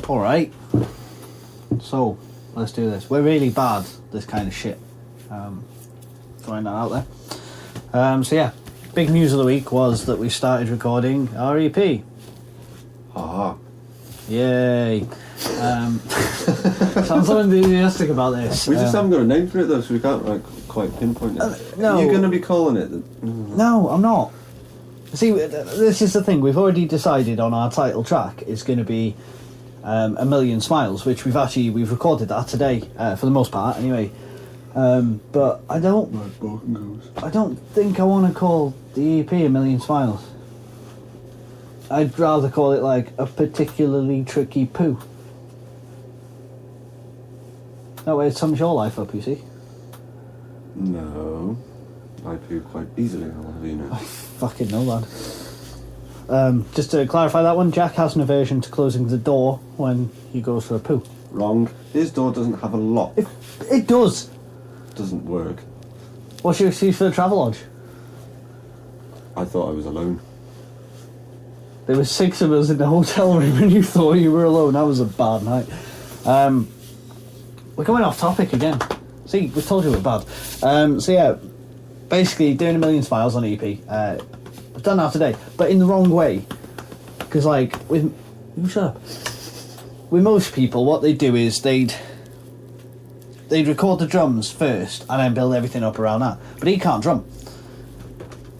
Alright. So, let's do this. We're really bad, this kind of shit. Throwing that out there. So yeah, big news of the week was that we started recording our EP. Haha. Yay. Sounds so enthusiastic about this. We just haven't got a name for it though, so we can't quite pinpoint it. No. Are you going to be calling it? No, I'm not. See, this is the thing. We've already decided on our title track. It's going to be A Million Smiles, which we've recorded that today, for the most part, anyway. But I don't think I want to call the EP A Million Smiles. I'd rather call it like A Particularly Tricky Poo. That way it sums your life up, you see. No. I poo quite easily, I'll have you know. I fucking know, lad. Just to clarify that one, Jack has an aversion to closing the door when he goes for a poo. Wrong. His door doesn't have a lock. It does. Doesn't work. What's your excuse for the travel lodge? I thought I was alone. There were 6 of us in the hotel room and you thought you were alone. That was a bad night. We're going off topic again. See, we told you we're bad. So yeah, basically doing A Million Smiles on EP. I've done that today, but in the wrong way. Because like, shut up. With most people, what they do is they'd record the drums first and then build everything up around that. But he can't drum.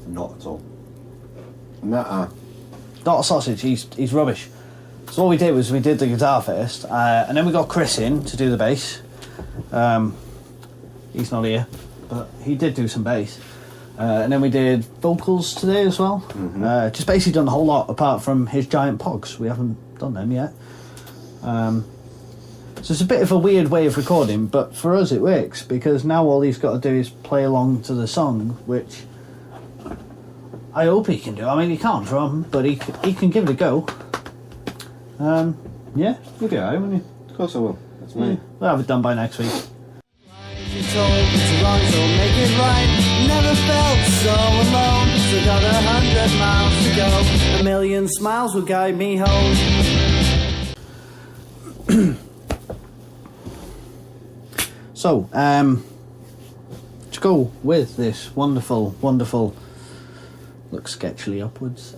Not at all. Nuh-uh. Not a sausage, he's rubbish. So what we did was we did the guitar first, and then we got Chris in to do the bass. He's not here, but he did do some bass. And then we did vocals today as well. Mm-hmm. Just basically done the whole lot apart from his giant pogs. We haven't done them yet. So it's a bit of a weird way of recording, but for us it works, because now all he's got to do is play along to the song, which I hope he can do. I mean, he can't drum, but he can give it a go. Yeah, you'll be alright, won't you? Of course I will. That's me. Yeah, we'll have it done by next week. You're told it's wrong, so make it right. Never felt so alone. So got 100 miles to go. A million smiles will guide me home. So, to go with this wonderful, look sketchily upwards,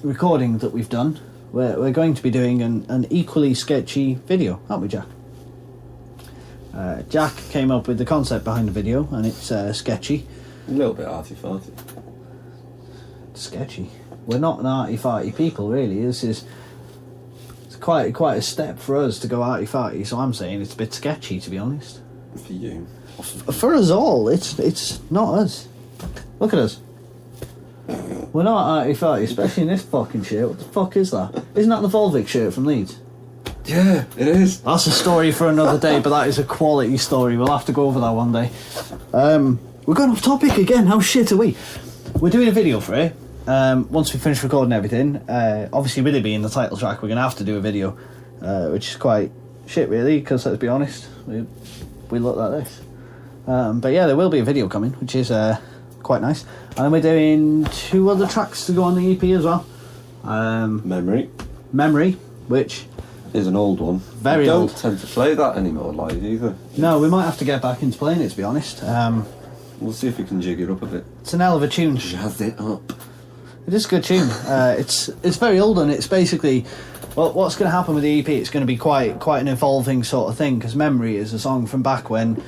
recording that we've done, we're going to be doing an equally sketchy video, aren't we, Jack? Jack came up with the concept behind the video, and it's sketchy. A little bit arty-farty. Sketchy. We're not an arty-farty people, really. It's quite a step for us to go arty-farty, so I'm saying it's a bit sketchy, to be honest. For you. For us all, it's not us. Look at us. We're not arty-farty, especially in this fucking shirt. What the fuck is that? Isn't that the Volvic shirt from Leeds? Yeah, it is. That's a story for another day, but that is a quality story. We'll have to go over that one day. We're going off topic again. How shit are we? We're doing a video for it. Once we finish recording everything, obviously with it being the title track, we're going to have to do a video, which is quite shit, really, because let's be honest, we look like this. But yeah, there will be a video coming, which is quite nice. And then we're doing 2 other tracks to go on the EP as well. Memory, which is an old one. Very old. Don't tend to play that anymore live either. No, we might have to get back into playing it, to be honest. We'll see if we can jig it up a bit. It's an hell of a tune. Jazz it up. It is a good tune. It's very old, and it's basically, well, what's going to happen with the EP, it's going to be quite an evolving sort of thing, because Memory is a song from back when,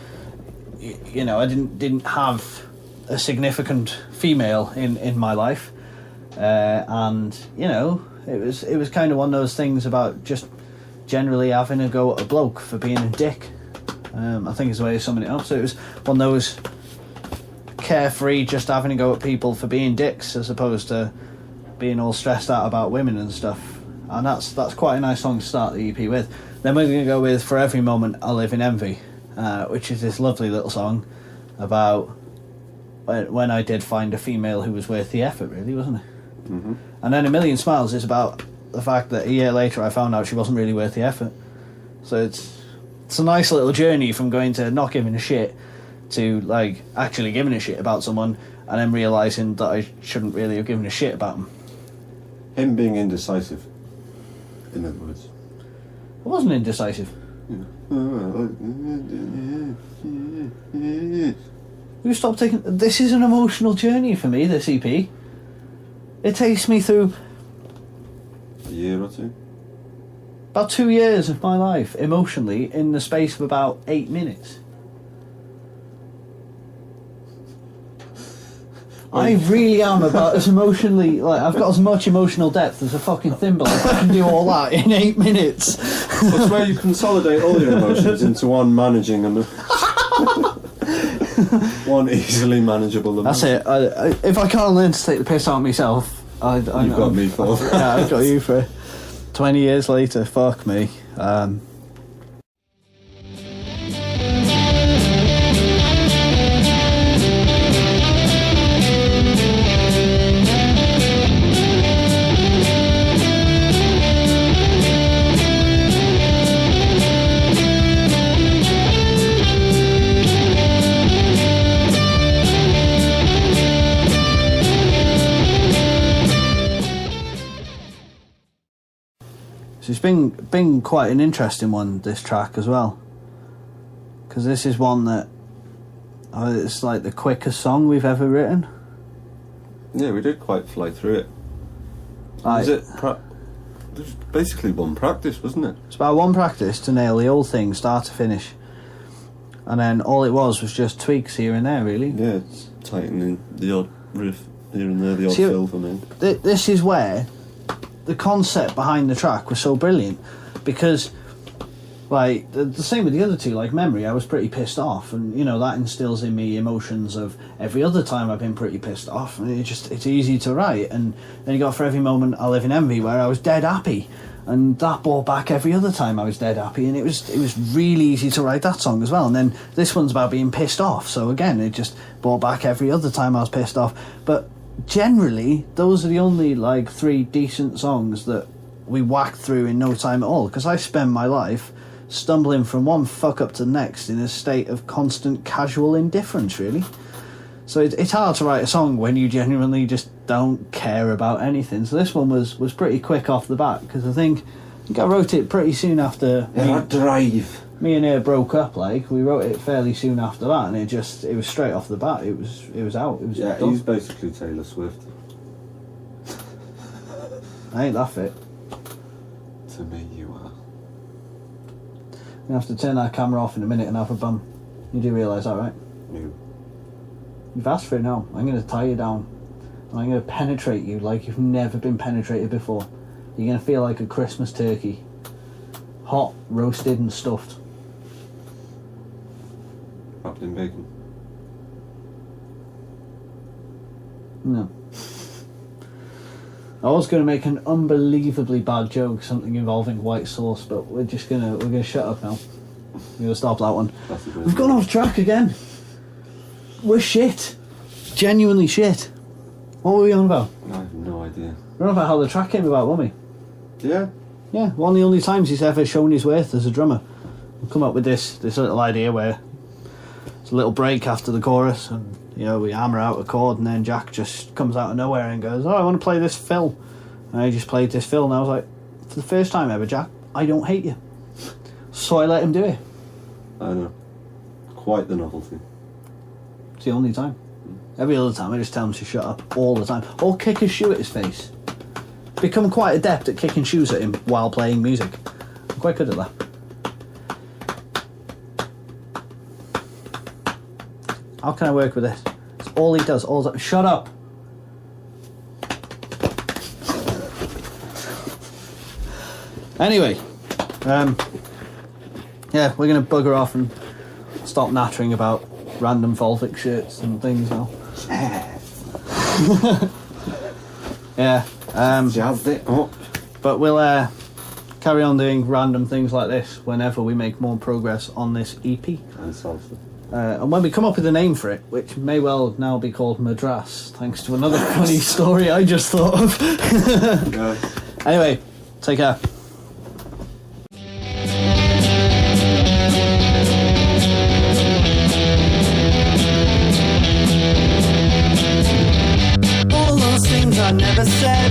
you know, I didn't have a significant female in my life, and, you know, it was kind of one of those things about just generally having a go at a bloke for being a dick. I think is the way of summing it up. So it was one of those carefree, just having a go at people for being dicks, as opposed to being all stressed out about women and stuff. And that's quite a nice song to start the EP with. Then we're going to go with For Every Moment I Live in Envy, which is this lovely little song about when I did find a female who was worth the effort, really, wasn't it? Mm-hmm. And then A Million Smiles is about the fact that a year later I found out she wasn't really worth the effort. So it's a nice little journey from going to not giving a shit to like actually giving a shit about someone, and then realising that I shouldn't really have given a shit about them. Him being indecisive, in other words. It wasn't indecisive. You stop taking... This is an emotional journey for me, this EP. It takes me through... A year or two? about 2 years of my life, emotionally, in the space of about 8 minutes. I really am about as emotionally... Like, I've got as much emotional depth as a fucking thimble. If I can do all that in 8 minutes. That's where you consolidate all your emotions into one managing and one easily manageable emotion. That's it. If I can't learn to take the piss out of myself, You've got me for. Yeah, I've got you for 20 years later. Fuck me. So it's been quite an interesting one, this track as well, because this is one that it's like the quickest song we've ever written. Yeah, we did quite fly through it. Like, It was basically one practice, wasn't it? it's about one practice to nail the whole thing, start to finish, and then all it was just tweaks here and there, really. Yeah, it's tightening the odd riff here and there, the odd See, fill for me. This is where the concept behind the track was so brilliant, because like the same with the other two, like Memory, I was pretty pissed off, and you know that instills in me emotions of every other time I've been pretty pissed off, and it's easy to write. And then you got For Every Moment I Live in Envy, where I was dead happy, and that brought back every other time I was dead happy, and it was really easy to write that song as well. And then this one's about being pissed off, so again it just brought back every other time I was pissed off. But generally, those are the only like 3 decent songs that we whacked through in no time at all, because I spend my life stumbling from one fuck up to the next in a state of constant casual indifference, really. So it's hard to write a song when you genuinely just don't care about anything. So this one was pretty quick off the bat, because I think I wrote it pretty soon after me and her broke up. Like, we wrote it fairly soon after that, and it was straight off the bat. It was out. It was done. He's basically Taylor Swift. I ain't that fit. To me, you are. I'm gonna have to turn that camera off in a minute and have a bum. You do realise that, right? No. You've asked for it now. I'm gonna tie you down, and I'm gonna penetrate you like you've never been penetrated before. You're gonna feel like a Christmas turkey, hot, roasted, and stuffed. Wrapped in bacon. No. I was going to make an unbelievably bad joke, something involving white sauce, but we're gonna shut up now. We're gonna stop that one. We've gone off track again. We're shit. Genuinely shit. What were we on about? I have no idea. We're on about how the track came about, weren't we? Yeah. Yeah, one of the only times he's ever shown his worth as a drummer. We'll come up with this little idea where it's a little break after the chorus, and you know, we hammer out a chord, and then Jack just comes out of nowhere and goes, "Oh, I want to play this fill." And I just played this fill, and I was like, for the first time ever, Jack, I don't hate you. So I let him do it. I know. Quite the novelty. It's the only time. Every other time I just tell him to shut up all the time, or kick a shoe at his face. Become quite adept at kicking shoes at him while playing music. I'm quite good at that. How can I work with this? It's all he does, all the time. Shut up! Anyway, yeah, we're going to bugger off and stop nattering about random Volvic shirts and things now. Yeah. Jazzed it up. But we'll carry on doing random things like this whenever we make more progress on this EP. And salsa. And when we come up with a name for it, which may well now be called Madras, thanks to another funny story I just thought of. Yeah. Anyway, take care. All those things I never said.